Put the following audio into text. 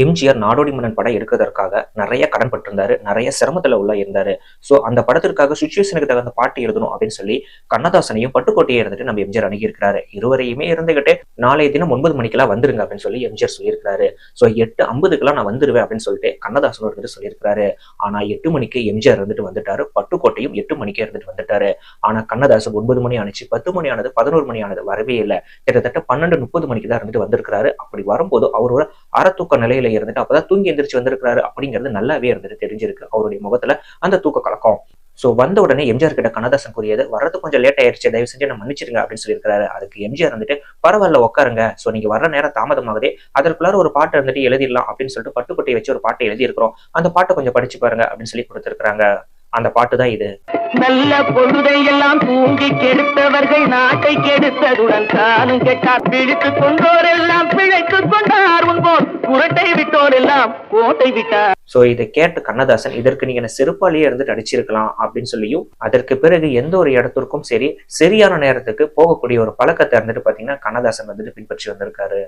எம்ஜிஆர் நாடோடி மன்னன் படம் எடுக்கிறதற்காக நிறைய கடன் பட்டிருந்தாரு. நிறைய சிரமத்துல இருந்தாரு. சோ அந்த படத்திற்காக சுச்சுவேஷனுக்கு தகுந்த பாட்டு எழுதணும் அப்படின்னு சொல்லி கண்ணதாசனையும் பட்டுக்கோட்டையை இருந்துட்டு நம்ம எம்ஜிஆர் அணுகியிருக்கிறாரு. இருவரையுமே இருந்துகிட்டே நாளைய தினம் 9 மணிக்கெல்லாம் வந்துருங்க அப்படின்னு சொல்லி எம்ஜிஆர் சொல்லியிருக்காரு. சோ 8:50க்கெல்லாம் நான் வந்துருவேன் அப்படின்னு சொல்லிட்டு கண்ணதாசன் இருந்துட்டு சொல்லியிருக்காரு. ஆனா 8 மணிக்கு எம்ஜிஆர் இருந்துட்டு வந்துட்டாரு. பட்டுக்கோட்டையும் 8 மணிக்கே இருந்துட்டு வந்துட்டாரு. ஆனா கண்ணதாசன் 9 மணி ஆனிச்சு, 10 மணி ஆனது, 11 மணி ஆனது, வரவே இல்லை. கிட்டத்தட்ட 12:30 மணிக்கு தான் இருந்துட்டு வந்திருக்காரு. அப்படி வரும்போது அவரோட அறத்தூக்க நிலையில இருந்துட்டு அப்பதான் தூங்கி எந்திரிச்சு வந்திருக்காரு அப்படிங்கிறது நல்லாவே இருந்துட்டு தெரிஞ்சிருக்கு அவருடைய முகத்துல அந்த தூக்க கலக்கம். சோ வந்த உடனே எம்ஜிஆர் கிட்ட கண்ணதாசன் கூறியது, வர்றது கொஞ்சம் லேட் ஆயிருச்சு, தயவு செஞ்சு என்ன மன்னிச்சிருங்க அப்படின்னு சொல்லியிருக்காரு. அதுக்கு எம்ஜிஆர் வந்துட்டு, பரவாயில்ல உட்காருங்க, சோ நீங்க வர்ற நேரம் தாமதமாகுதே, அதற்குள்ளார ஒரு பாட்டு இருந்துட்டு எழுதிடலாம் அப்படின்னு சொல்லிட்டு பட்டுக்கோட்டையை வச்சு ஒரு பாட்டை எழுதி இருக்கிறோம், அந்த பாட்டை கொஞ்சம் படிச்சு பாருங்க அப்படின்னு சொல்லி கொடுத்திருக்காங்க. அந்த பாட்டு தான் இது. நல்ல பொழுதை எல்லாம் தூங்கி கெடுத்தவர்கள் நாட்டை கெடுத்ததுடன் தானும் கெட்டார். பிழைத்துக் கொண்டோரெல்லாம் பிழைத்துக் கொண்டார், உன்போல் புரட்டை விட்டோரெல்லாம் கோட்டை விட்டார். சோ இதை கேட்டு கண்ணதாசன், இதற்கு நீங்க என்ன செருப்பாலேயே இருந்துட்டு அடிச்சிருக்கலாம் அப்படின்னு சொல்லியும், அதற்கு பிறகு எந்த ஒரு இடத்திற்கும் சரி சரியான நேரத்துக்கு போகக்கூடிய ஒரு பழக்கத்தை இருந்துட்டு பாத்தீங்கன்னா கண்ணதாசன் வந்துட்டு பின்பற்றி வந்திருக்காரு.